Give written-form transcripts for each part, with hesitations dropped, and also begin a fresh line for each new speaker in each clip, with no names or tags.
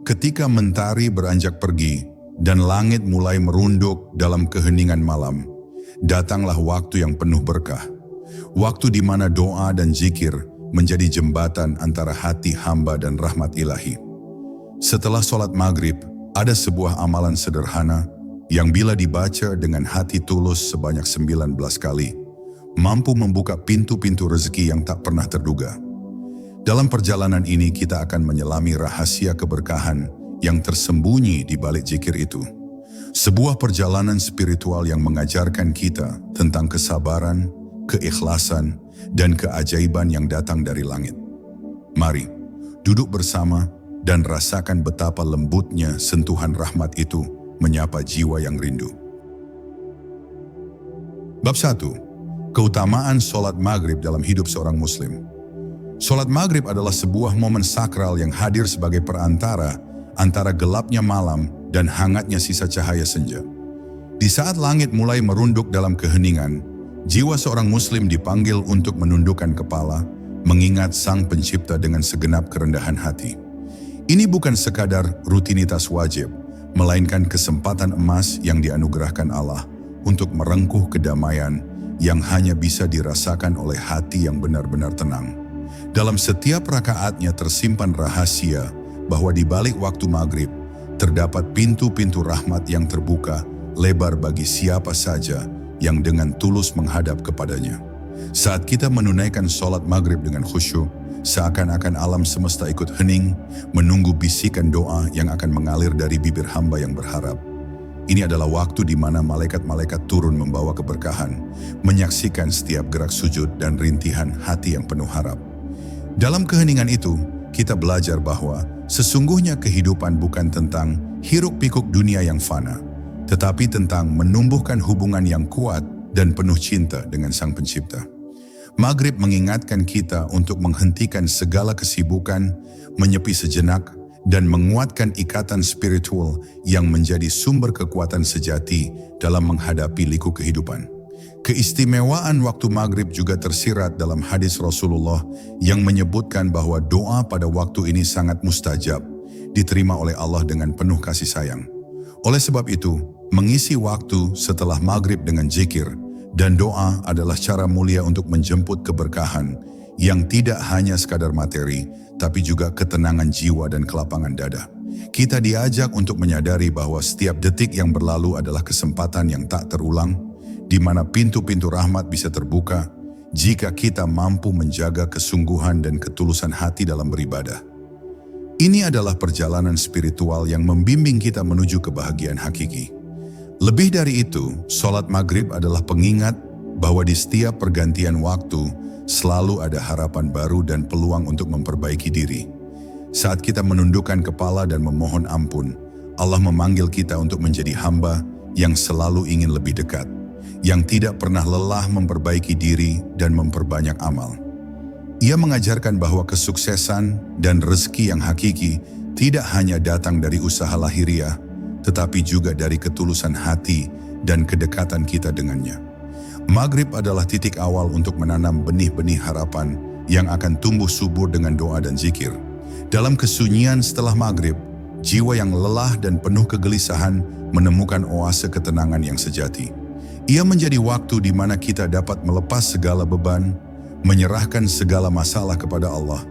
Ketika mentari beranjak pergi dan langit mulai merunduk dalam keheningan malam, datanglah waktu yang penuh berkah. Waktu di mana doa dan zikir menjadi jembatan antara hati hamba dan rahmat ilahi. Setelah sholat maghrib, ada sebuah amalan sederhana yang bila dibaca dengan hati tulus sebanyak 19 kali, mampu membuka pintu-pintu rezeki yang tak pernah terduga. Dalam perjalanan ini kita akan menyelami rahasia keberkahan yang tersembunyi di balik zikir itu. Sebuah perjalanan spiritual yang mengajarkan kita tentang kesabaran, keikhlasan, dan keajaiban yang datang dari langit. Mari, duduk bersama dan rasakan betapa lembutnya sentuhan rahmat itu menyapa jiwa yang rindu. Bab 1. Keutamaan sholat maghrib dalam hidup seorang muslim. Sholat maghrib adalah sebuah momen sakral yang hadir sebagai perantara antara gelapnya malam dan hangatnya sisa cahaya senja. Di saat langit mulai merunduk dalam keheningan, jiwa seorang muslim dipanggil untuk menundukkan kepala, mengingat Sang Pencipta dengan segenap kerendahan hati. Ini bukan sekadar rutinitas wajib, melainkan kesempatan emas yang dianugerahkan Allah untuk merengkuh kedamaian yang hanya bisa dirasakan oleh hati yang benar-benar tenang. Dalam setiap rakaatnya tersimpan rahasia bahwa di balik waktu maghrib terdapat pintu-pintu rahmat yang terbuka lebar bagi siapa saja yang dengan tulus menghadap kepadanya. Saat kita menunaikan sholat maghrib dengan khusyuk, seakan-akan alam semesta ikut hening, menunggu bisikan doa yang akan mengalir dari bibir hamba yang berharap. Ini adalah waktu di mana malaikat-malaikat turun membawa keberkahan, menyaksikan setiap gerak sujud dan rintihan hati yang penuh harap. Dalam keheningan itu, kita belajar bahwa sesungguhnya kehidupan bukan tentang hiruk-pikuk dunia yang fana, tetapi tentang menumbuhkan hubungan yang kuat dan penuh cinta dengan Sang Pencipta. Maghrib mengingatkan kita untuk menghentikan segala kesibukan, menyepi sejenak, dan menguatkan ikatan spiritual yang menjadi sumber kekuatan sejati dalam menghadapi liku kehidupan. Keistimewaan waktu maghrib juga tersirat dalam hadis Rasulullah yang menyebutkan bahwa doa pada waktu ini sangat mustajab, diterima oleh Allah dengan penuh kasih sayang. Oleh sebab itu, mengisi waktu setelah maghrib dengan zikir dan doa adalah cara mulia untuk menjemput keberkahan yang tidak hanya sekadar materi, tapi juga ketenangan jiwa dan kelapangan dada. Kita diajak untuk menyadari bahwa setiap detik yang berlalu adalah kesempatan yang tak terulang, di mana pintu-pintu rahmat bisa terbuka jika kita mampu menjaga kesungguhan dan ketulusan hati dalam beribadah. Ini adalah perjalanan spiritual yang membimbing kita menuju kebahagiaan hakiki. Lebih dari itu, sholat maghrib adalah pengingat bahwa di setiap pergantian waktu selalu ada harapan baru dan peluang untuk memperbaiki diri. Saat kita menundukkan kepala dan memohon ampun, Allah memanggil kita untuk menjadi hamba yang selalu ingin lebih dekat, yang tidak pernah lelah memperbaiki diri dan memperbanyak amal. Ia mengajarkan bahwa kesuksesan dan rezeki yang hakiki tidak hanya datang dari usaha lahiriah, tetapi juga dari ketulusan hati dan kedekatan kita dengannya. Maghrib adalah titik awal untuk menanam benih-benih harapan yang akan tumbuh subur dengan doa dan zikir. Dalam kesunyian setelah maghrib, jiwa yang lelah dan penuh kegelisahan menemukan oase ketenangan yang sejati. Ia menjadi waktu di mana kita dapat melepas segala beban, menyerahkan segala masalah kepada Allah,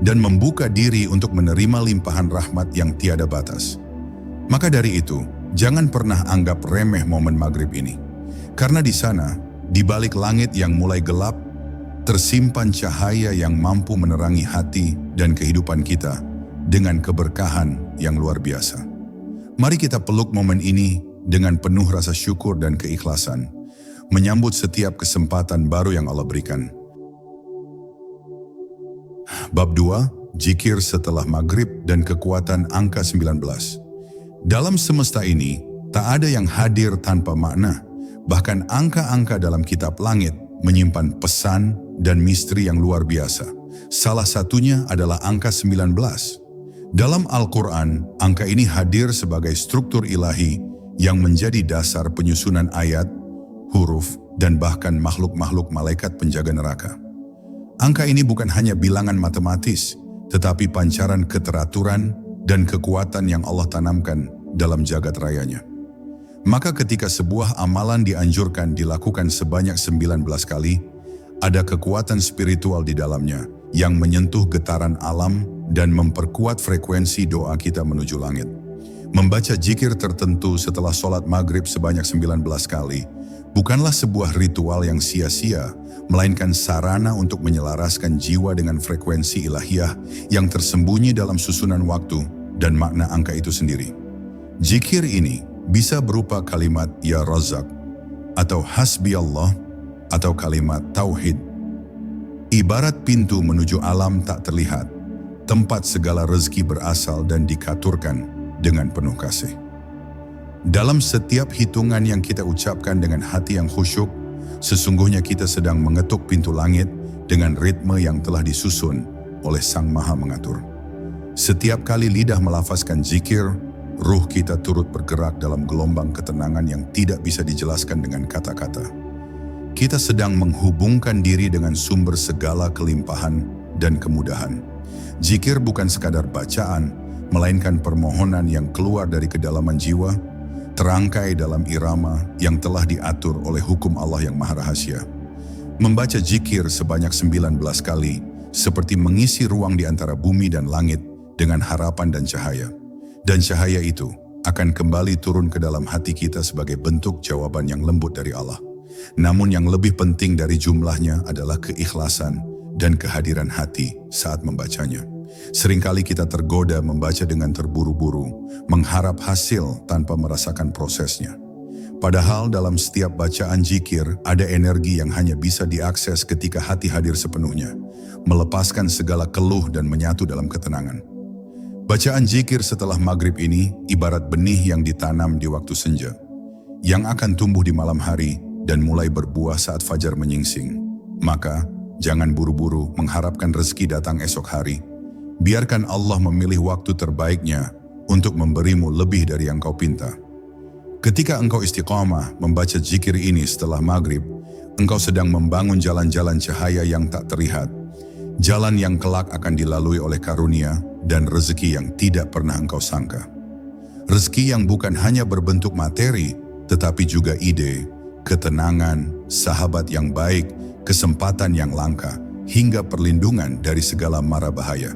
dan membuka diri untuk menerima limpahan rahmat yang tiada batas. Maka dari itu, jangan pernah anggap remeh momen maghrib ini. Karena di sana, di balik langit yang mulai gelap, tersimpan cahaya yang mampu menerangi hati dan kehidupan kita dengan keberkahan yang luar biasa. Mari kita peluk momen ini dengan penuh rasa syukur dan keikhlasan, menyambut setiap kesempatan baru yang Allah berikan. Bab 2, Zikir setelah maghrib dan kekuatan angka 19. Dalam semesta ini, tak ada yang hadir tanpa makna. Bahkan angka-angka dalam kitab langit menyimpan pesan dan misteri yang luar biasa. Salah satunya adalah angka 19. Dalam Al-Quran, angka ini hadir sebagai struktur ilahi yang menjadi dasar penyusunan ayat, huruf, dan bahkan makhluk-makhluk malaikat penjaga neraka. Angka ini bukan hanya bilangan matematis, tetapi pancaran keteraturan, dan kekuatan yang Allah tanamkan dalam jagat rayanya. Maka ketika sebuah amalan dianjurkan dilakukan sebanyak 19 kali, ada kekuatan spiritual di dalamnya yang menyentuh getaran alam dan memperkuat frekuensi doa kita menuju langit. Membaca zikir tertentu setelah sholat maghrib sebanyak 19 kali bukanlah sebuah ritual yang sia-sia, melainkan sarana untuk menyelaraskan jiwa dengan frekuensi ilahiyah yang tersembunyi dalam susunan waktu dan makna angka itu sendiri. Zikir ini bisa berupa kalimat Ya Razzaq, atau Hasbi Allah, atau kalimat Tauhid. Ibarat pintu menuju alam tak terlihat, tempat segala rezeki berasal dan dikaturkan dengan penuh kasih. Dalam setiap hitungan yang kita ucapkan dengan hati yang khusyuk, sesungguhnya kita sedang mengetuk pintu langit dengan ritme yang telah disusun oleh Sang Maha Mengatur. Setiap kali lidah melafazkan zikir, ruh kita turut bergerak dalam gelombang ketenangan yang tidak bisa dijelaskan dengan kata-kata. Kita sedang menghubungkan diri dengan sumber segala kelimpahan dan kemudahan. Zikir bukan sekadar bacaan, melainkan permohonan yang keluar dari kedalaman jiwa, terangkai dalam irama yang telah diatur oleh hukum Allah yang Maha Rahasia. Membaca zikir sebanyak 19 kali, seperti mengisi ruang di antara bumi dan langit dengan harapan dan cahaya. Dan cahaya itu akan kembali turun ke dalam hati kita sebagai bentuk jawaban yang lembut dari Allah. Namun yang lebih penting dari jumlahnya adalah keikhlasan dan kehadiran hati saat membacanya. Seringkali kita tergoda membaca dengan terburu-buru, mengharap hasil tanpa merasakan prosesnya. Padahal dalam setiap bacaan zikir ada energi yang hanya bisa diakses ketika hati hadir sepenuhnya, melepaskan segala keluh dan menyatu dalam ketenangan. Bacaan zikir setelah maghrib ini ibarat benih yang ditanam di waktu senja, yang akan tumbuh di malam hari dan mulai berbuah saat fajar menyingsing. Maka, jangan buru-buru mengharapkan rezeki datang esok hari. Biarkan Allah memilih waktu terbaiknya untuk memberimu lebih dari yang kau pinta. Ketika engkau istiqamah membaca zikir ini setelah maghrib, engkau sedang membangun jalan-jalan cahaya yang tak terlihat, jalan yang kelak akan dilalui oleh karunia dan rezeki yang tidak pernah engkau sangka. Rezeki yang bukan hanya berbentuk materi, tetapi juga ide, ketenangan, sahabat yang baik, kesempatan yang langka, hingga perlindungan dari segala mara bahaya.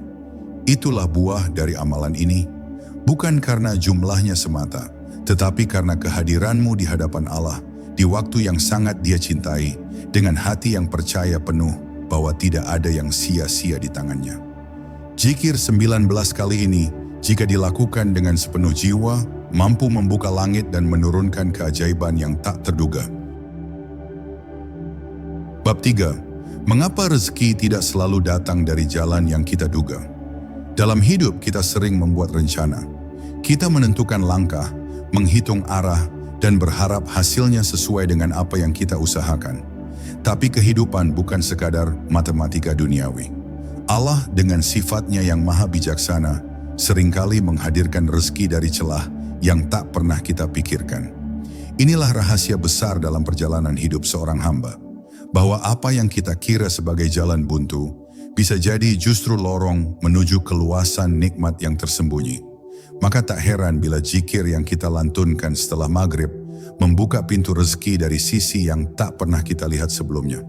Itulah buah dari amalan ini, bukan karena jumlahnya semata, tetapi karena kehadiranmu di hadapan Allah di waktu yang sangat Dia cintai, dengan hati yang percaya penuh bahwa tidak ada yang sia-sia di tangannya. Zikir 19 kali ini, jika dilakukan dengan sepenuh jiwa, mampu membuka langit dan menurunkan keajaiban yang tak terduga. Bab 3. Mengapa rezeki tidak selalu datang dari jalan yang kita duga? Dalam hidup kita sering membuat rencana. Kita menentukan langkah, menghitung arah, dan berharap hasilnya sesuai dengan apa yang kita usahakan. Tapi kehidupan bukan sekadar matematika duniawi. Allah dengan sifatnya yang maha bijaksana seringkali menghadirkan rezeki dari celah yang tak pernah kita pikirkan. Inilah rahasia besar dalam perjalanan hidup seorang hamba, bahwa apa yang kita kira sebagai jalan buntu bisa jadi justru lorong menuju keluasan nikmat yang tersembunyi. Maka tak heran bila zikir yang kita lantunkan setelah maghrib membuka pintu rezeki dari sisi yang tak pernah kita lihat sebelumnya.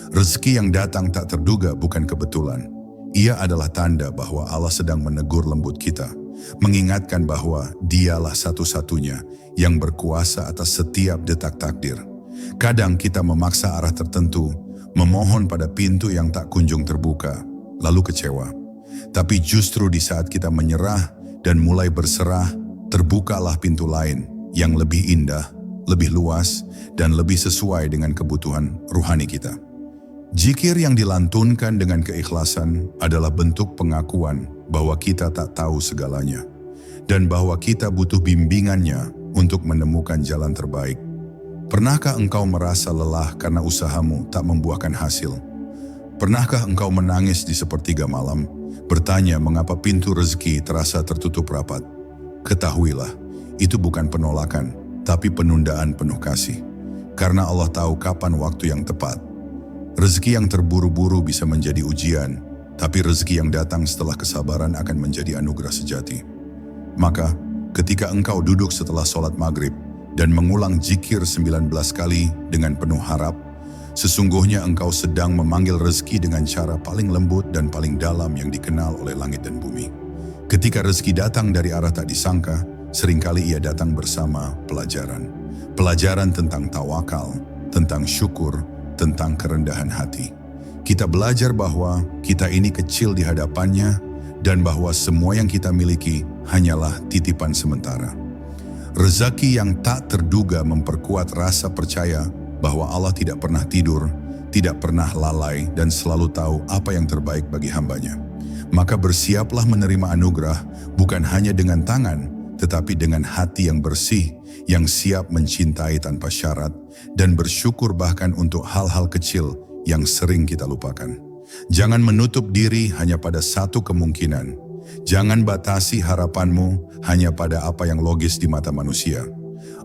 Rezeki yang datang tak terduga bukan kebetulan. Ia adalah tanda bahwa Allah sedang menegur lembut kita, mengingatkan bahwa Dialah satu-satunya yang berkuasa atas setiap detak takdir. Kadang kita memaksa arah tertentu, memohon pada pintu yang tak kunjung terbuka, lalu kecewa. Tapi justru di saat kita menyerah dan mulai berserah, terbukalah pintu lain yang lebih indah, lebih luas, dan lebih sesuai dengan kebutuhan ruhani kita. Zikir yang dilantunkan dengan keikhlasan adalah bentuk pengakuan bahwa kita tak tahu segalanya, dan bahwa kita butuh bimbingannya untuk menemukan jalan terbaik. Pernahkah engkau merasa lelah karena usahamu tak membuahkan hasil? Pernahkah engkau menangis di sepertiga malam, bertanya mengapa pintu rezeki terasa tertutup rapat? Ketahuilah, itu bukan penolakan, tapi penundaan penuh kasih. Karena Allah tahu kapan waktu yang tepat. Rezeki yang terburu-buru bisa menjadi ujian, tapi rezeki yang datang setelah kesabaran akan menjadi anugerah sejati. Maka, ketika engkau duduk setelah sholat maghrib dan mengulang zikir 19 kali dengan penuh harap, sesungguhnya engkau sedang memanggil rezeki dengan cara paling lembut dan paling dalam yang dikenal oleh langit dan bumi. Ketika rezeki datang dari arah tak disangka, seringkali ia datang bersama pelajaran. Pelajaran tentang tawakal, tentang syukur, tentang kerendahan hati. Kita belajar bahwa kita ini kecil di hadapannya dan bahwa semua yang kita miliki hanyalah titipan sementara. Rezeki yang tak terduga memperkuat rasa percaya bahwa Allah tidak pernah tidur, tidak pernah lalai dan selalu tahu apa yang terbaik bagi hambanya. Maka bersiaplah menerima anugerah bukan hanya dengan tangan, tetapi dengan hati yang bersih, yang siap mencintai tanpa syarat, dan bersyukur bahkan untuk hal-hal kecil yang sering kita lupakan. Jangan menutup diri hanya pada satu kemungkinan. Jangan batasi harapanmu hanya pada apa yang logis di mata manusia.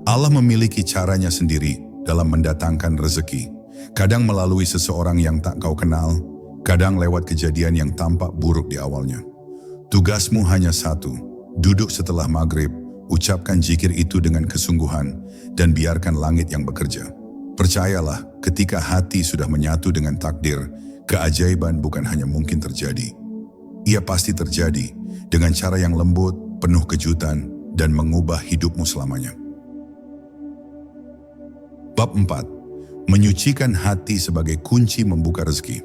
Allah memiliki caranya sendiri dalam mendatangkan rezeki. Kadang melalui seseorang yang tak kau kenal, kadang lewat kejadian yang tampak buruk di awalnya. Tugasmu hanya satu, duduk setelah maghrib, ucapkan zikir itu dengan kesungguhan, dan biarkan langit yang bekerja. Percayalah, ketika hati sudah menyatu dengan takdir, keajaiban bukan hanya mungkin terjadi. Ia pasti terjadi dengan cara yang lembut, penuh kejutan, dan mengubah hidupmu selamanya. Bab 4. Menyucikan hati sebagai kunci membuka rezeki.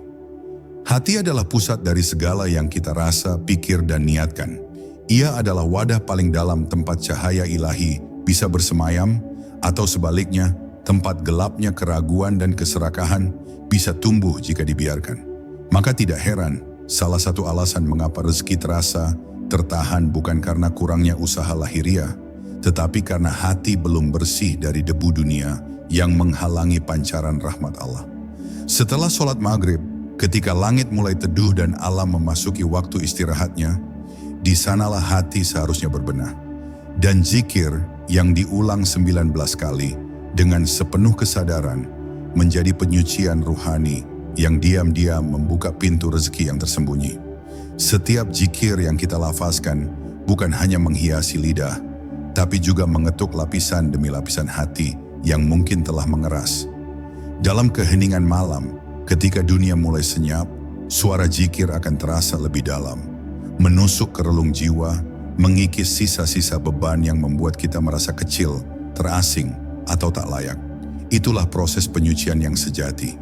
Hati adalah pusat dari segala yang kita rasa, pikir, dan niatkan. Ia adalah wadah paling dalam tempat cahaya ilahi bisa bersemayam, atau sebaliknya, tempat gelapnya keraguan dan keserakahan bisa tumbuh jika dibiarkan. Maka tidak heran, salah satu alasan mengapa rezeki terasa tertahan bukan karena kurangnya usaha lahiriah, tetapi karena hati belum bersih dari debu dunia yang menghalangi pancaran rahmat Allah. Setelah sholat maghrib, ketika langit mulai teduh dan alam memasuki waktu istirahatnya, di sanalah hati seharusnya berbenah. Dan zikir yang diulang 19 kali dengan sepenuh kesadaran menjadi penyucian ruhani yang diam-diam membuka pintu rezeki yang tersembunyi. Setiap zikir yang kita lafazkan bukan hanya menghiasi lidah, tapi juga mengetuk lapisan demi lapisan hati yang mungkin telah mengeras. Dalam keheningan malam, ketika dunia mulai senyap, suara zikir akan terasa lebih dalam, menusuk ke relung jiwa, mengikis sisa-sisa beban yang membuat kita merasa kecil, terasing, atau tak layak. Itulah proses penyucian yang sejati.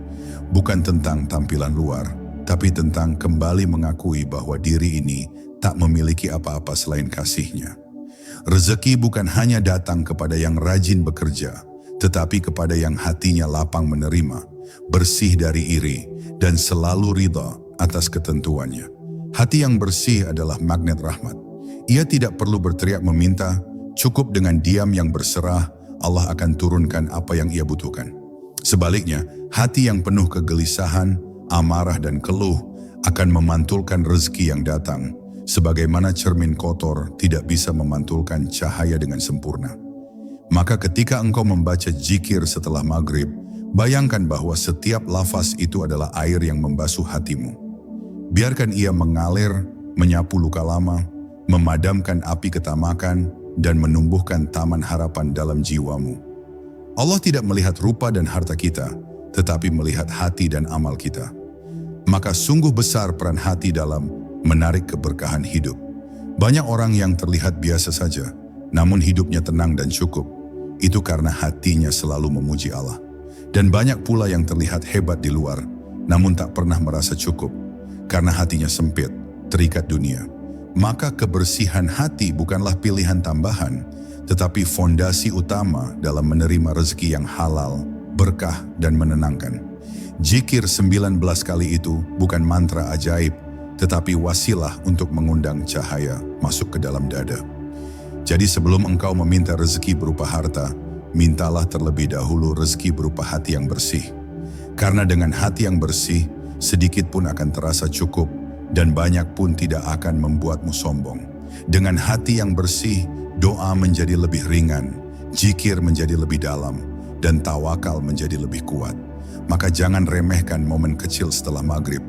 Bukan tentang tampilan luar, tapi tentang kembali mengakui bahwa diri ini tak memiliki apa-apa selain kasih-Nya. Rezeki bukan hanya datang kepada yang rajin bekerja, tetapi kepada yang hatinya lapang menerima, bersih dari iri, dan selalu ridha atas ketentuannya. Hati yang bersih adalah magnet rahmat. Ia tidak perlu berteriak meminta, cukup dengan diam yang berserah, Allah akan turunkan apa yang ia butuhkan. Sebaliknya, hati yang penuh kegelisahan, amarah dan keluh akan memantulkan rezeki yang datang, sebagaimana cermin kotor tidak bisa memantulkan cahaya dengan sempurna. Maka ketika engkau membaca zikir setelah maghrib, bayangkan bahwa setiap lafaz itu adalah air yang membasuh hatimu. Biarkan ia mengalir, menyapu luka lama, memadamkan api ketamakan, dan menumbuhkan taman harapan dalam jiwamu. Allah tidak melihat rupa dan harta kita, tetapi melihat hati dan amal kita. Maka sungguh besar peran hati dalam menarik keberkahan hidup. Banyak orang yang terlihat biasa saja, namun hidupnya tenang dan cukup. Itu karena hatinya selalu memuji Allah. Dan banyak pula yang terlihat hebat di luar, namun tak pernah merasa cukup, karena hatinya sempit, terikat dunia. Maka kebersihan hati bukanlah pilihan tambahan, tetapi fondasi utama dalam menerima rezeki yang halal, berkah, dan menenangkan. Zikir 19 kali itu bukan mantra ajaib, tetapi wasilah untuk mengundang cahaya masuk ke dalam dada. Jadi sebelum engkau meminta rezeki berupa harta, mintalah terlebih dahulu rezeki berupa hati yang bersih. Karena dengan hati yang bersih, sedikit pun akan terasa cukup, dan banyak pun tidak akan membuatmu sombong. Dengan hati yang bersih, doa menjadi lebih ringan, zikir menjadi lebih dalam, dan tawakal menjadi lebih kuat. Maka jangan remehkan momen kecil setelah maghrib,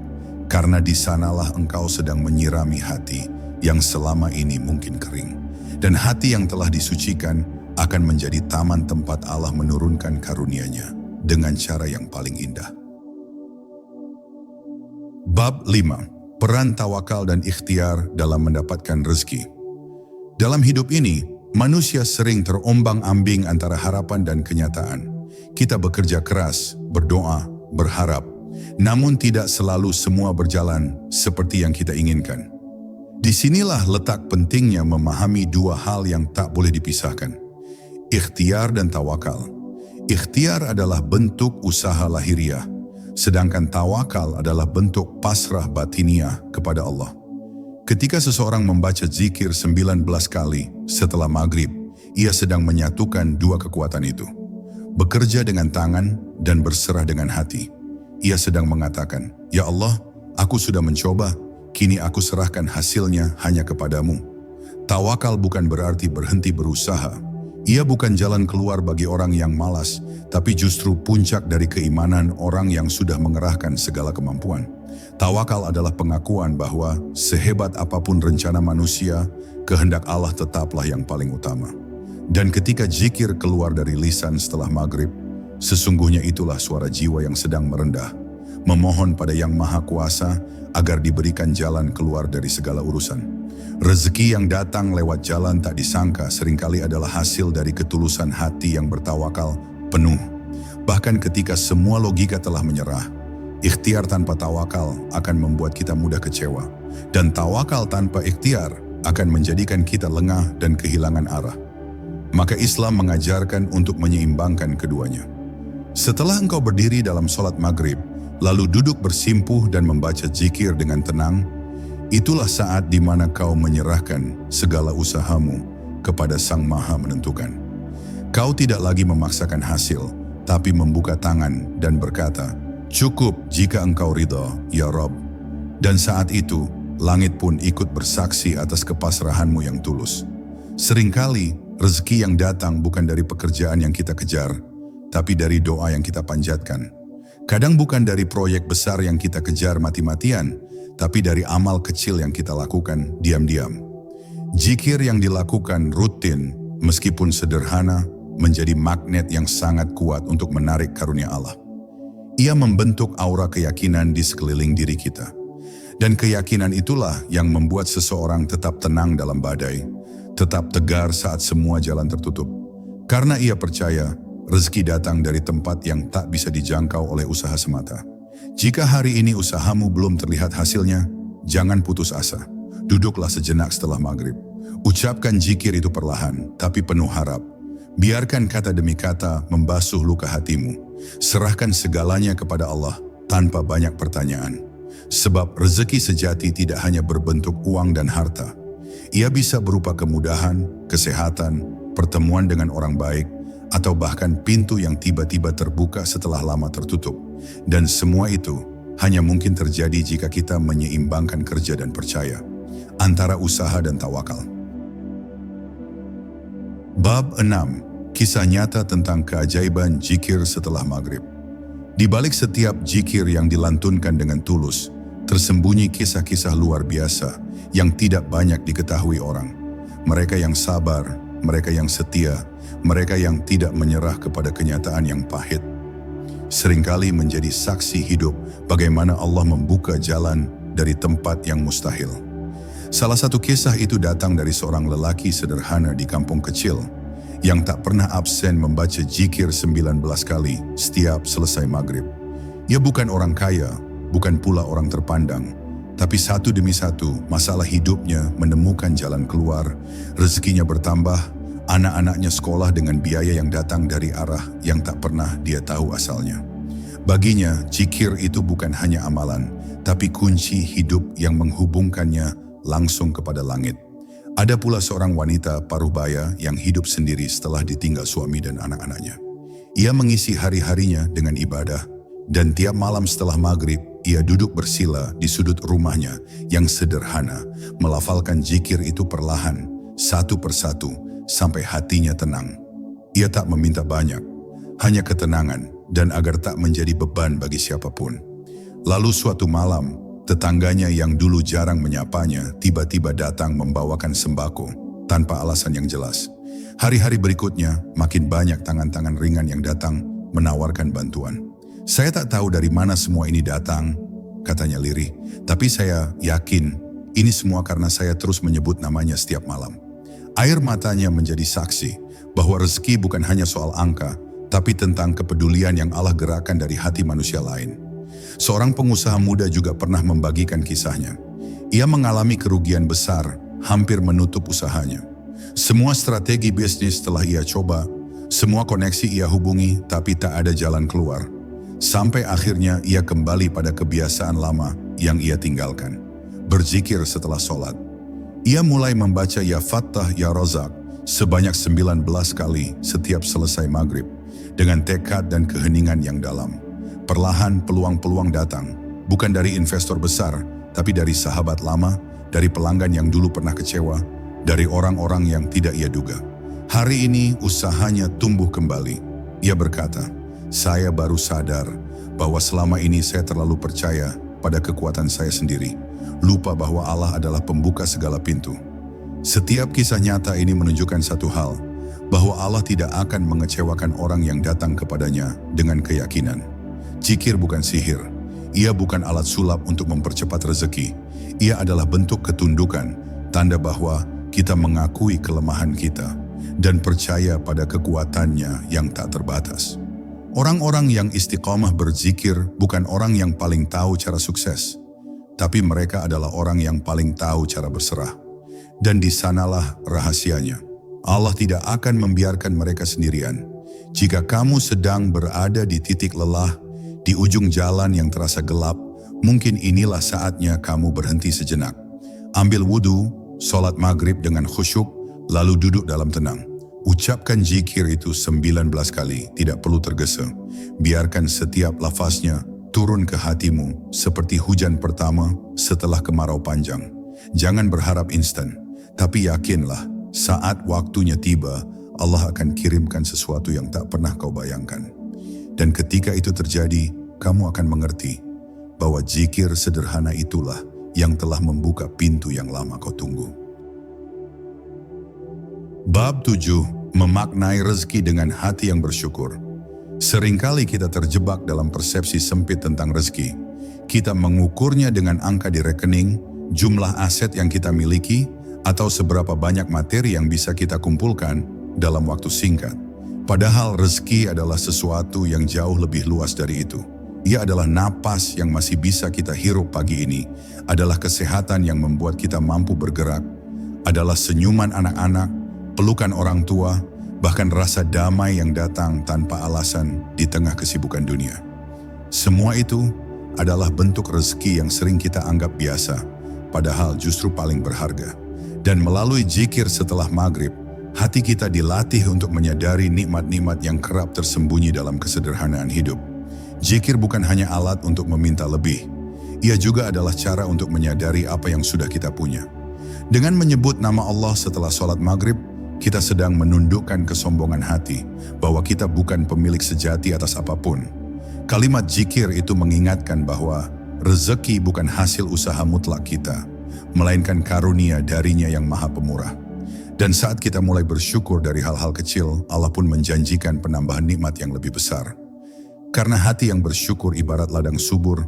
karena di sanalah engkau sedang menyirami hati yang selama ini mungkin kering. Dan hati yang telah disucikan akan menjadi taman tempat Allah menurunkan karunia-Nya dengan cara yang paling indah. Bab 5. Peran tawakal dan ikhtiar dalam mendapatkan rezeki. Dalam hidup ini, manusia sering terombang-ambing antara harapan dan kenyataan. Kita bekerja keras, berdoa, berharap, namun tidak selalu semua berjalan seperti yang kita inginkan. Disinilah letak pentingnya memahami dua hal yang tak boleh dipisahkan. Ikhtiar dan tawakal. Ikhtiar adalah bentuk usaha lahiriah, sedangkan tawakal adalah bentuk pasrah batiniah kepada Allah. Ketika seseorang membaca zikir 19 kali setelah maghrib, ia sedang menyatukan dua kekuatan itu. Bekerja dengan tangan dan berserah dengan hati. Ia sedang mengatakan, "Ya Allah, aku sudah mencoba, kini aku serahkan hasilnya hanya kepadamu." Tawakal bukan berarti berhenti berusaha. Ia bukan jalan keluar bagi orang yang malas, tapi justru puncak dari keimanan orang yang sudah mengerahkan segala kemampuan. Tawakal adalah pengakuan bahwa sehebat apapun rencana manusia, kehendak Allah tetaplah yang paling utama. Dan ketika zikir keluar dari lisan setelah maghrib, sesungguhnya itulah suara jiwa yang sedang merendah, memohon pada Yang Maha Kuasa agar diberikan jalan keluar dari segala urusan. Rezeki yang datang lewat jalan tak disangka seringkali adalah hasil dari ketulusan hati yang bertawakal penuh. Bahkan ketika semua logika telah menyerah, ikhtiar tanpa tawakal akan membuat kita mudah kecewa. Dan tawakal tanpa ikhtiar akan menjadikan kita lengah dan kehilangan arah. Maka Islam mengajarkan untuk menyeimbangkan keduanya. Setelah engkau berdiri dalam sholat maghrib, lalu duduk bersimpuh dan membaca zikir dengan tenang, itulah saat di mana kau menyerahkan segala usahamu kepada Sang Maha Menentukan. Kau tidak lagi memaksakan hasil, tapi membuka tangan dan berkata, "Cukup jika engkau ridha, ya Rabb." Dan saat itu, langit pun ikut bersaksi atas kepasrahanmu yang tulus. Seringkali, rezeki yang datang bukan dari pekerjaan yang kita kejar, tapi dari doa yang kita panjatkan. Kadang bukan dari proyek besar yang kita kejar mati-matian, tapi dari amal kecil yang kita lakukan diam-diam. Zikir yang dilakukan rutin, meskipun sederhana, menjadi magnet yang sangat kuat untuk menarik karunia Allah. Ia membentuk aura keyakinan di sekeliling diri kita. Dan keyakinan itulah yang membuat seseorang tetap tenang dalam badai, tetap tegar saat semua jalan tertutup. Karena ia percaya, rezeki datang dari tempat yang tak bisa dijangkau oleh usaha semata. Jika hari ini usahamu belum terlihat hasilnya, jangan putus asa. Duduklah sejenak setelah maghrib. Ucapkan zikir itu perlahan, tapi penuh harap. Biarkan kata demi kata membasuh luka hatimu. Serahkan segalanya kepada Allah tanpa banyak pertanyaan. Sebab rezeki sejati tidak hanya berbentuk uang dan harta. Ia bisa berupa kemudahan, kesehatan, pertemuan dengan orang baik, atau bahkan pintu yang tiba-tiba terbuka setelah lama tertutup. Dan semua itu hanya mungkin terjadi jika kita menyeimbangkan kerja dan percaya, antara usaha dan tawakal. Bab 6. Kisah nyata tentang keajaiban zikir setelah maghrib. Di balik setiap zikir yang dilantunkan dengan tulus, tersembunyi kisah-kisah luar biasa yang tidak banyak diketahui orang. Mereka yang sabar, mereka yang setia, mereka yang tidak menyerah kepada kenyataan yang pahit, seringkali menjadi saksi hidup bagaimana Allah membuka jalan dari tempat yang mustahil. Salah satu kisah itu datang dari seorang lelaki sederhana di kampung kecil yang tak pernah absen membaca zikir 19 kali setiap selesai maghrib. Ia bukan orang kaya, bukan pula orang terpandang, tapi satu demi satu masalah hidupnya menemukan jalan keluar, rezekinya bertambah, anak-anaknya sekolah dengan biaya yang datang dari arah yang tak pernah dia tahu asalnya. Baginya, zikir itu bukan hanya amalan, tapi kunci hidup yang menghubungkannya langsung kepada langit. Ada pula seorang wanita paruh baya yang hidup sendiri setelah ditinggal suami dan anak-anaknya. Ia mengisi hari-harinya dengan ibadah, dan tiap malam setelah maghrib, ia duduk bersila di sudut rumahnya yang sederhana, melafalkan zikir itu perlahan, satu persatu, sampai hatinya tenang. Ia tak meminta banyak, hanya ketenangan, dan agar tak menjadi beban bagi siapapun. Lalu suatu malam, tetangganya yang dulu jarang menyapanya tiba-tiba datang membawakan sembako tanpa alasan yang jelas. Hari-hari berikutnya, makin banyak tangan-tangan ringan yang datang menawarkan bantuan. "Saya tak tahu dari mana semua ini datang," katanya lirih, "tapi saya yakin ini semua karena saya terus menyebut namanya setiap malam." Air matanya menjadi saksi bahwa rezeki bukan hanya soal angka, tapi tentang kepedulian yang Allah gerakkan dari hati manusia lain. Seorang pengusaha muda juga pernah membagikan kisahnya. Ia mengalami kerugian besar, hampir menutup usahanya. Semua strategi bisnis telah ia coba, semua koneksi ia hubungi, tapi tak ada jalan keluar. Sampai akhirnya ia kembali pada kebiasaan lama yang ia tinggalkan. Berzikir setelah sholat. Ia mulai membaca Ya Fattah Ya Razak sebanyak 19 kali setiap selesai maghrib, dengan tekad dan keheningan yang dalam. Perlahan peluang-peluang datang, bukan dari investor besar, tapi dari sahabat lama, dari pelanggan yang dulu pernah kecewa, dari orang-orang yang tidak ia duga. Hari ini usahanya tumbuh kembali. Ia berkata, "Saya baru sadar bahwa selama ini saya terlalu percaya pada kekuatan saya sendiri, lupa bahwa Allah adalah pembuka segala pintu." Setiap kisah nyata ini menunjukkan satu hal, bahwa Allah tidak akan mengecewakan orang yang datang kepadanya dengan keyakinan. Zikir bukan sihir. Ia bukan alat sulap untuk mempercepat rezeki. Ia adalah bentuk ketundukan, tanda bahwa kita mengakui kelemahan kita dan percaya pada kekuatannya yang tak terbatas. Orang-orang yang istiqomah berzikir bukan orang yang paling tahu cara sukses, tapi mereka adalah orang yang paling tahu cara berserah. Dan di sanalah rahasianya. Allah tidak akan membiarkan mereka sendirian. Jika kamu sedang berada di titik lelah, di ujung jalan yang terasa gelap, mungkin inilah saatnya kamu berhenti sejenak. Ambil wudhu, sholat maghrib dengan khusyuk, lalu duduk dalam tenang. Ucapkan zikir itu 19 kali, tidak perlu tergesa. Biarkan setiap lafaznya turun ke hatimu seperti hujan pertama setelah kemarau panjang. Jangan berharap instan, tapi yakinlah saat waktunya tiba, Allah akan kirimkan sesuatu yang tak pernah kau bayangkan. Dan ketika itu terjadi, kamu akan mengerti bahwa zikir sederhana itulah yang telah membuka pintu yang lama kau tunggu. Bab 7. Memaknai rezeki dengan hati yang bersyukur. Seringkali kita terjebak dalam persepsi sempit tentang rezeki. Kita mengukurnya dengan angka di rekening, jumlah aset yang kita miliki, atau seberapa banyak materi yang bisa kita kumpulkan dalam waktu singkat. Padahal rezeki adalah sesuatu yang jauh lebih luas dari itu. Ia adalah napas yang masih bisa kita hirup pagi ini, adalah kesehatan yang membuat kita mampu bergerak, adalah senyuman anak-anak, pelukan orang tua, bahkan rasa damai yang datang tanpa alasan di tengah kesibukan dunia. Semua itu adalah bentuk rezeki yang sering kita anggap biasa, padahal justru paling berharga. Dan melalui zikir setelah maghrib, hati kita dilatih untuk menyadari nikmat-nikmat yang kerap tersembunyi dalam kesederhanaan hidup. Zikir bukan hanya alat untuk meminta lebih, ia juga adalah cara untuk menyadari apa yang sudah kita punya. Dengan menyebut nama Allah setelah sholat maghrib, kita sedang menundukkan kesombongan hati bahwa kita bukan pemilik sejati atas apapun. Kalimat zikir itu mengingatkan bahwa rezeki bukan hasil usaha mutlak kita, melainkan karunia darinya yang maha pemurah. Dan saat kita mulai bersyukur dari hal-hal kecil, Allah pun menjanjikan penambahan nikmat yang lebih besar. Karena hati yang bersyukur ibarat ladang subur,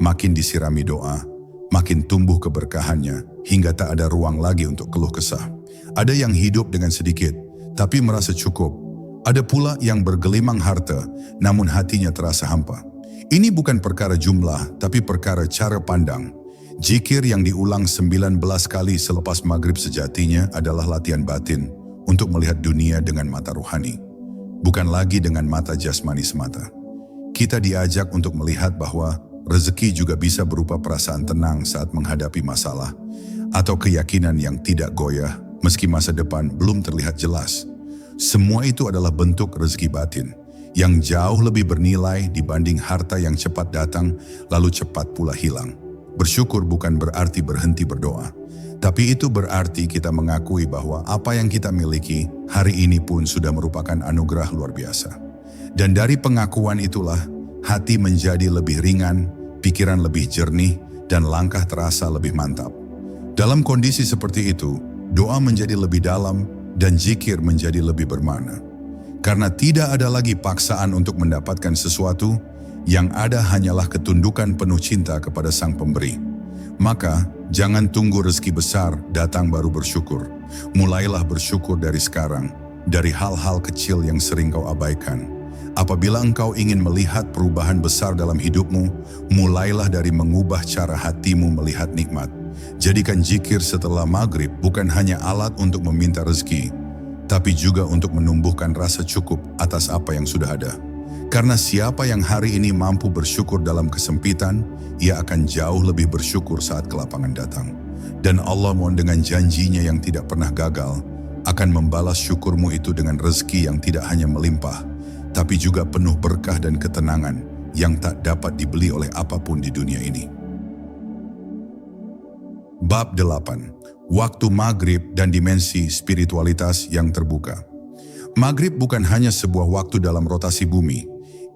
makin disirami doa, makin tumbuh keberkahannya, hingga tak ada ruang lagi untuk keluh kesah. Ada yang hidup dengan sedikit, tapi merasa cukup. Ada pula yang bergelimang harta, namun hatinya terasa hampa. Ini bukan perkara jumlah, tapi perkara cara pandang. Zikir yang diulang 19 kali selepas maghrib sejatinya adalah latihan batin untuk melihat dunia dengan mata rohani, bukan lagi dengan mata jasmani semata. Kita diajak untuk melihat bahwa rezeki juga bisa berupa perasaan tenang saat menghadapi masalah, atau keyakinan yang tidak goyah meski masa depan belum terlihat jelas. Semua itu adalah bentuk rezeki batin yang jauh lebih bernilai dibanding harta yang cepat datang lalu cepat pula hilang. Bersyukur bukan berarti berhenti berdoa, tapi itu berarti kita mengakui bahwa apa yang kita miliki hari ini pun sudah merupakan anugerah luar biasa. Dan dari pengakuan itulah, hati menjadi lebih ringan, pikiran lebih jernih, dan langkah terasa lebih mantap. Dalam kondisi seperti itu, doa menjadi lebih dalam, dan zikir menjadi lebih bermakna. Karena tidak ada lagi paksaan untuk mendapatkan sesuatu, yang ada hanyalah ketundukan penuh cinta kepada Sang Pemberi. Maka, jangan tunggu rezeki besar datang baru bersyukur. Mulailah bersyukur dari sekarang, dari hal-hal kecil yang sering kau abaikan. Apabila engkau ingin melihat perubahan besar dalam hidupmu, mulailah dari mengubah cara hatimu melihat nikmat. Jadikan zikir setelah maghrib bukan hanya alat untuk meminta rezeki, tapi juga untuk menumbuhkan rasa cukup atas apa yang sudah ada. Karena siapa yang hari ini mampu bersyukur dalam kesempitan, ia akan jauh lebih bersyukur saat kelapangan datang. Dan Allah mohon dengan janjinya yang tidak pernah gagal, akan membalas syukurmu itu dengan rezeki yang tidak hanya melimpah, tapi juga penuh berkah dan ketenangan yang tak dapat dibeli oleh apapun di dunia ini. Bab 8. Waktu maghrib dan dimensi spiritualitas yang terbuka. Maghrib bukan hanya sebuah waktu dalam rotasi bumi.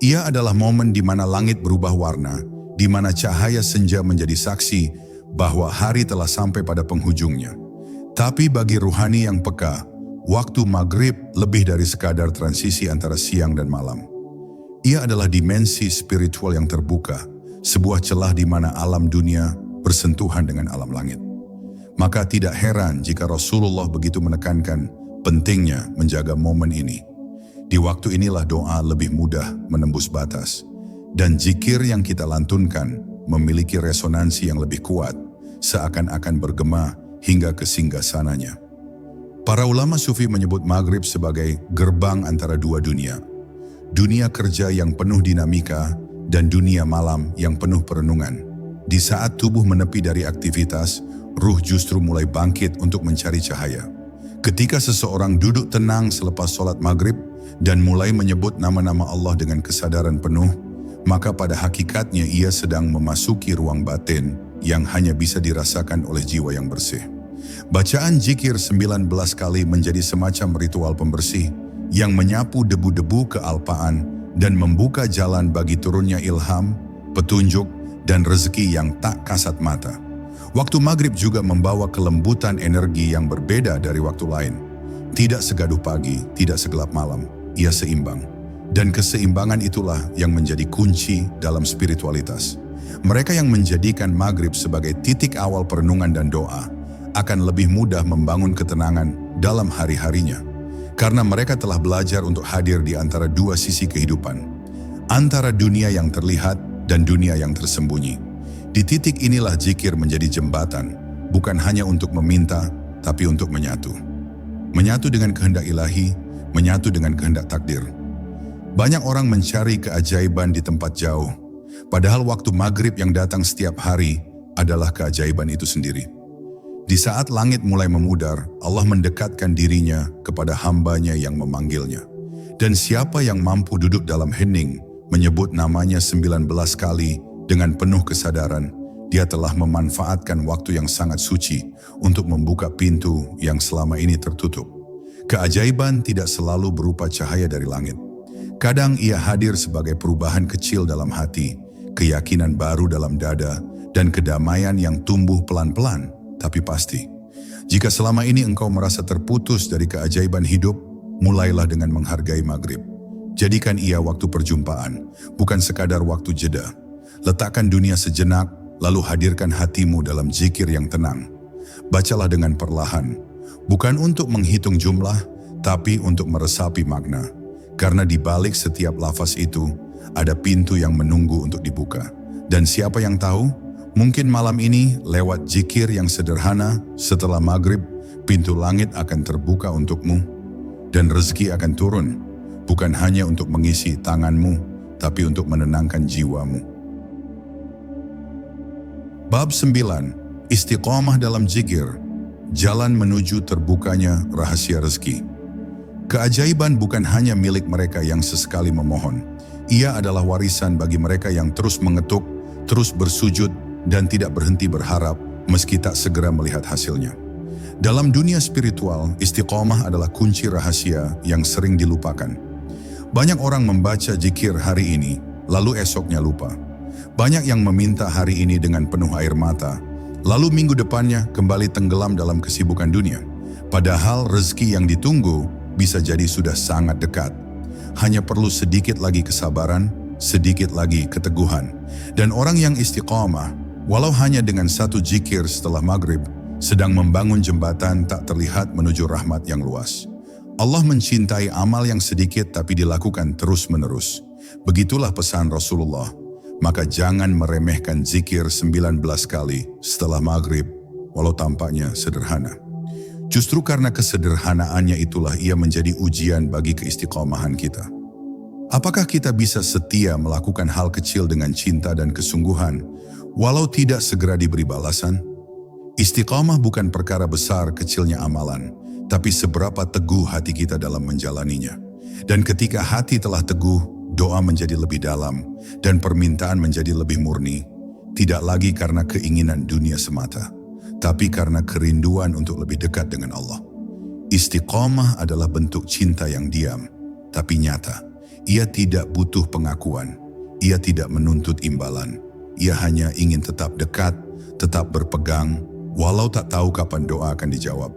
Ia adalah momen di mana langit berubah warna, di mana cahaya senja menjadi saksi bahwa hari telah sampai pada penghujungnya. Tapi bagi ruhani yang peka, waktu maghrib lebih dari sekadar transisi antara siang dan malam. Ia adalah dimensi spiritual yang terbuka, sebuah celah di mana alam dunia bersentuhan dengan alam langit. Maka tidak heran jika Rasulullah begitu menekankan pentingnya menjaga momen ini. Di waktu inilah doa lebih mudah menembus batas, dan zikir yang kita lantunkan memiliki resonansi yang lebih kuat, seakan-akan bergema hingga ke singgasananya. Para ulama sufi menyebut maghrib sebagai gerbang antara dua dunia. Dunia kerja yang penuh dinamika dan dunia malam yang penuh perenungan. Di saat tubuh menepi dari aktivitas, ruh justru mulai bangkit untuk mencari cahaya. Ketika seseorang duduk tenang selepas sholat maghrib dan mulai menyebut nama-nama Allah dengan kesadaran penuh, maka pada hakikatnya ia sedang memasuki ruang batin yang hanya bisa dirasakan oleh jiwa yang bersih. Bacaan zikir 19 kali menjadi semacam ritual pembersih yang menyapu debu-debu kealpaan dan membuka jalan bagi turunnya ilham, petunjuk, dan rezeki yang tak kasat mata. Waktu maghrib juga membawa kelembutan energi yang berbeda dari waktu lain. Tidak segaduh pagi, tidak segelap malam, ia seimbang. Dan keseimbangan itulah yang menjadi kunci dalam spiritualitas. Mereka yang menjadikan maghrib sebagai titik awal perenungan dan doa akan lebih mudah membangun ketenangan dalam hari-harinya. Karena mereka telah belajar untuk hadir di antara dua sisi kehidupan. Antara dunia yang terlihat dan dunia yang tersembunyi. Di titik inilah zikir menjadi jembatan, bukan hanya untuk meminta, tapi untuk menyatu. Menyatu dengan kehendak ilahi, menyatu dengan kehendak takdir. Banyak orang mencari keajaiban di tempat jauh, padahal waktu maghrib yang datang setiap hari adalah keajaiban itu sendiri. Di saat langit mulai memudar, Allah mendekatkan dirinya kepada hambanya yang memanggilnya. Dan siapa yang mampu duduk dalam hening, menyebut namanya 19 kali dengan penuh kesadaran, dia telah memanfaatkan waktu yang sangat suci untuk membuka pintu yang selama ini tertutup. Keajaiban tidak selalu berupa cahaya dari langit. Kadang ia hadir sebagai perubahan kecil dalam hati, keyakinan baru dalam dada, dan kedamaian yang tumbuh pelan-pelan, tapi pasti. Jika selama ini engkau merasa terputus dari keajaiban hidup, mulailah dengan menghargai maghrib. Jadikan ia waktu perjumpaan, bukan sekadar waktu jeda. Letakkan dunia sejenak, lalu hadirkan hatimu dalam zikir yang tenang. Bacalah dengan perlahan, bukan untuk menghitung jumlah, tapi untuk meresapi makna. Karena di balik setiap lafaz itu, ada pintu yang menunggu untuk dibuka. Dan siapa yang tahu, mungkin malam ini lewat zikir yang sederhana, setelah maghrib, pintu langit akan terbuka untukmu, dan rezeki akan turun, bukan hanya untuk mengisi tanganmu, tapi untuk menenangkan jiwamu. Bab 9. Istiqomah dalam zikir, jalan menuju terbukanya rahasia rezeki. Keajaiban bukan hanya milik mereka yang sesekali memohon. Ia adalah warisan bagi mereka yang terus mengetuk, terus bersujud, dan tidak berhenti berharap meski tak segera melihat hasilnya. Dalam dunia spiritual, istiqomah adalah kunci rahasia yang sering dilupakan. Banyak orang membaca zikir hari ini, lalu esoknya lupa. Banyak yang meminta hari ini dengan penuh air mata, lalu minggu depannya kembali tenggelam dalam kesibukan dunia. Padahal rezeki yang ditunggu bisa jadi sudah sangat dekat. Hanya perlu sedikit lagi kesabaran, sedikit lagi keteguhan. Dan orang yang istiqamah, walau hanya dengan satu zikir setelah maghrib, sedang membangun jembatan tak terlihat menuju rahmat yang luas. Allah mencintai amal yang sedikit tapi dilakukan terus-menerus. Begitulah pesan Rasulullah. Maka jangan meremehkan zikir 19 kali setelah maghrib, walau tampaknya sederhana. Justru karena kesederhanaannya itulah ia menjadi ujian bagi keistiqomahan kita. Apakah kita bisa setia melakukan hal kecil dengan cinta dan kesungguhan, walau tidak segera diberi balasan? Istiqamah bukan perkara besar kecilnya amalan, tapi seberapa teguh hati kita dalam menjalaninya. Dan ketika hati telah teguh, doa menjadi lebih dalam, dan permintaan menjadi lebih murni, tidak lagi karena keinginan dunia semata, tapi karena kerinduan untuk lebih dekat dengan Allah. Istiqamah adalah bentuk cinta yang diam, tapi nyata. Ia tidak butuh pengakuan, ia tidak menuntut imbalan. Ia hanya ingin tetap dekat, tetap berpegang, walau tak tahu kapan doa akan dijawab.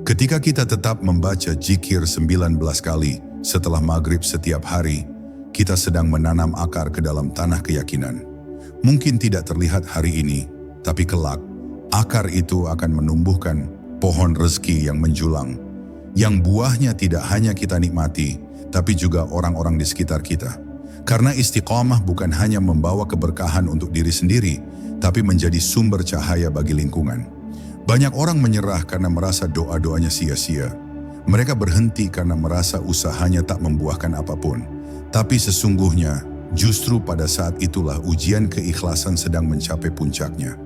Ketika kita tetap membaca zikir 19 kali setelah maghrib setiap hari, kita sedang menanam akar ke dalam tanah keyakinan. Mungkin tidak terlihat hari ini, tapi kelak, akar itu akan menumbuhkan pohon rezeki yang menjulang, yang buahnya tidak hanya kita nikmati, tapi juga orang-orang di sekitar kita. Karena istiqamah bukan hanya membawa keberkahan untuk diri sendiri, tapi menjadi sumber cahaya bagi lingkungan. Banyak orang menyerah karena merasa doa-doanya sia-sia. Mereka berhenti karena merasa usahanya tak membuahkan apapun. Tapi sesungguhnya, justru pada saat itulah ujian keikhlasan sedang mencapai puncaknya.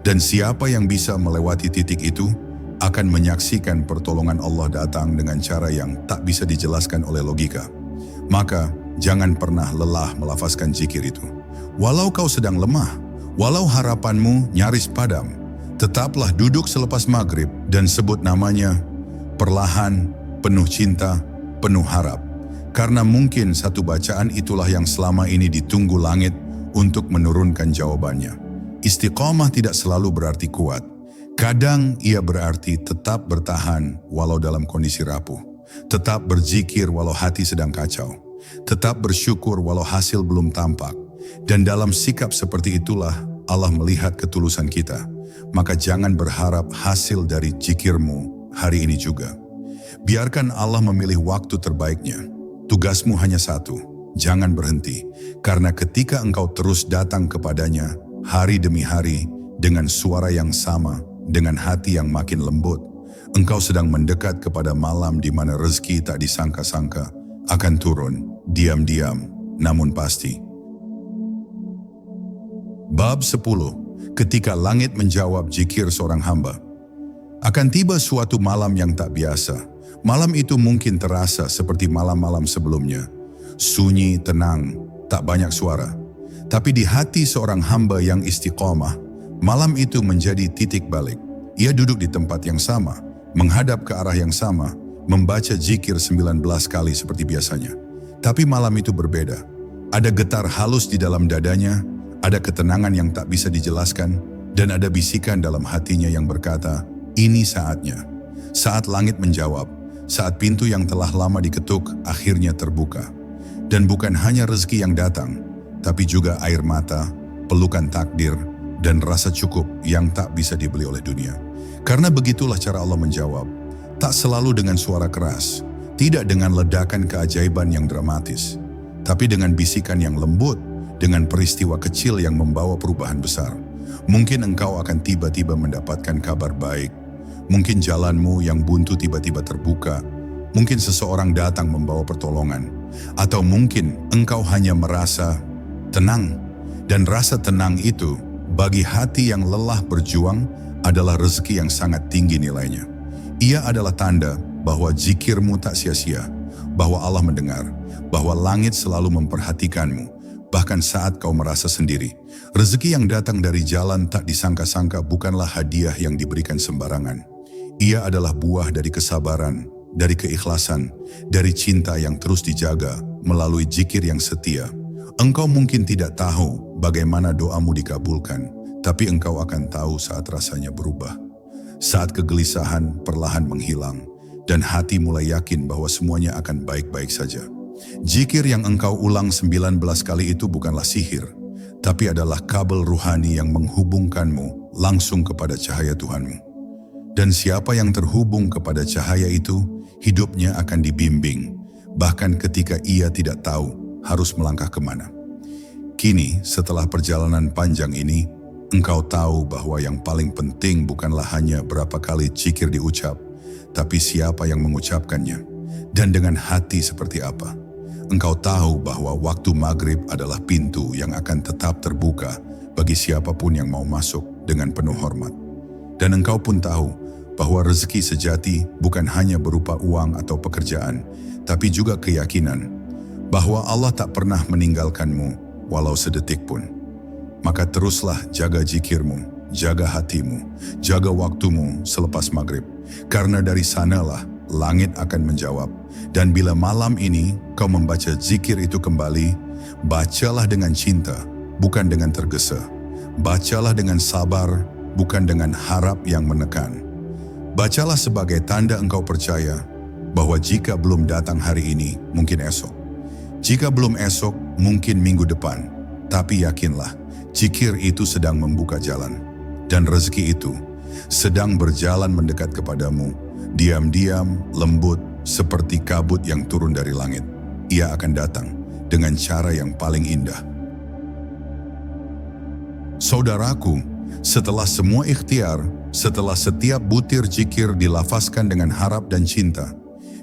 Dan siapa yang bisa melewati titik itu, akan menyaksikan pertolongan Allah datang dengan cara yang tak bisa dijelaskan oleh logika. Maka, jangan pernah lelah melafazkan zikir itu. Walau kau sedang lemah, walau harapanmu nyaris padam, tetaplah duduk selepas maghrib dan sebut namanya, perlahan, penuh cinta, penuh harap. Karena mungkin satu bacaan itulah yang selama ini ditunggu langit untuk menurunkan jawabannya. Istiqamah tidak selalu berarti kuat. Kadang ia berarti tetap bertahan walau dalam kondisi rapuh. Tetap berzikir walau hati sedang kacau. Tetap bersyukur walau hasil belum tampak. Dan dalam sikap seperti itulah Allah melihat ketulusan kita. Maka jangan berharap hasil dari zikirmu hari ini juga. Biarkan Allah memilih waktu terbaiknya. Tugasmu hanya satu, jangan berhenti. Karena ketika engkau terus datang kepadanya, hari demi hari, dengan suara yang sama, dengan hati yang makin lembut, engkau sedang mendekat kepada malam di mana rezeki tak disangka-sangka akan turun, diam-diam, namun pasti. Bab 10. Ketika langit menjawab zikir seorang hamba. Akan tiba suatu malam yang tak biasa. Malam itu mungkin terasa seperti malam-malam sebelumnya. Sunyi, tenang, tak banyak suara. Tapi di hati seorang hamba yang istiqamah, malam itu menjadi titik balik. Ia duduk di tempat yang sama, menghadap ke arah yang sama, membaca zikir 19 kali seperti biasanya. Tapi malam itu berbeda. Ada getar halus di dalam dadanya, ada ketenangan yang tak bisa dijelaskan, dan ada bisikan dalam hatinya yang berkata, ini saatnya. Saat langit menjawab, saat pintu yang telah lama diketuk akhirnya terbuka. Dan bukan hanya rezeki yang datang, tapi juga air mata, pelukan takdir, dan rasa cukup yang tak bisa dibeli oleh dunia. Karena begitulah cara Allah menjawab, tak selalu dengan suara keras, tidak dengan ledakan keajaiban yang dramatis, tapi dengan bisikan yang lembut, dengan peristiwa kecil yang membawa perubahan besar. Mungkin engkau akan tiba-tiba mendapatkan kabar baik, mungkin jalanmu yang buntu tiba-tiba terbuka, mungkin seseorang datang membawa pertolongan, atau mungkin engkau hanya merasa tenang. Dan rasa tenang itu, bagi hati yang lelah berjuang, adalah rezeki yang sangat tinggi nilainya. Ia adalah tanda bahwa zikirmu tak sia-sia, bahwa Allah mendengar, bahwa langit selalu memperhatikanmu, bahkan saat kau merasa sendiri. Rezeki yang datang dari jalan tak disangka-sangka bukanlah hadiah yang diberikan sembarangan. Ia adalah buah dari kesabaran, dari keikhlasan, dari cinta yang terus dijaga melalui zikir yang setia. Engkau mungkin tidak tahu bagaimana doamu dikabulkan, tapi engkau akan tahu saat rasanya berubah. saat kegelisahan perlahan menghilang dan hati mulai yakin bahwa semuanya akan baik-baik saja. Zikir yang engkau ulang 19 kali itu bukanlah sihir, tapi adalah kabel ruhani yang menghubungkanmu langsung kepada cahaya Tuhanmu. Dan siapa yang terhubung kepada cahaya itu, hidupnya akan dibimbing, bahkan ketika ia tidak tahu harus melangkah kemana. Kini, setelah perjalanan panjang ini, engkau tahu bahwa yang paling penting bukanlah hanya berapa kali zikir diucap, tapi siapa yang mengucapkannya, dan dengan hati seperti apa. Engkau tahu bahwa waktu maghrib adalah pintu yang akan tetap terbuka bagi siapapun yang mau masuk dengan penuh hormat. Dan engkau pun tahu bahwa rezeki sejati bukan hanya berupa uang atau pekerjaan, tapi juga keyakinan bahwa Allah tak pernah meninggalkanmu walau sedetik pun. Maka teruslah jaga zikirmu, jaga hatimu, jaga waktumu selepas maghrib, karena dari sanalah langit akan menjawab. Dan bila malam ini kau membaca zikir itu kembali, bacalah dengan cinta, bukan dengan tergesa. Bacalah dengan sabar, bukan dengan harap yang menekan. Bacalah sebagai tanda engkau percaya bahwa jika belum datang hari ini, mungkin esok. Jika belum esok, mungkin minggu depan. Tapi yakinlah, zikir itu sedang membuka jalan. Dan rezeki itu sedang berjalan mendekat kepadamu, diam-diam, lembut, seperti kabut yang turun dari langit. Ia akan datang dengan cara yang paling indah. Saudaraku, setelah semua ikhtiar, setelah setiap butir zikir dilafazkan dengan harap dan cinta,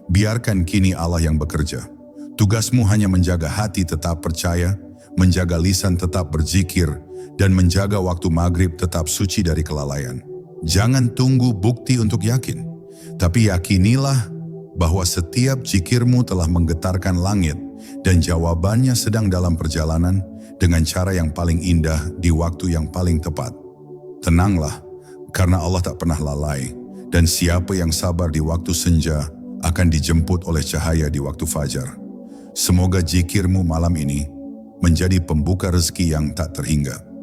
biarkan kini Allah yang bekerja. Tugasmu hanya menjaga hati tetap percaya, menjaga lisan tetap berzikir, dan menjaga waktu maghrib tetap suci dari kelalaian. Jangan tunggu bukti untuk yakin, tapi yakinilah bahwa setiap zikirmu telah menggetarkan langit dan jawabannya sedang dalam perjalanan dengan cara yang paling indah di waktu yang paling tepat. Tenanglah, karena Allah tak pernah lalai, dan siapa yang sabar di waktu senja akan dijemput oleh cahaya di waktu fajar. Semoga zikirmu malam ini menjadi pembuka rezeki yang tak terhingga.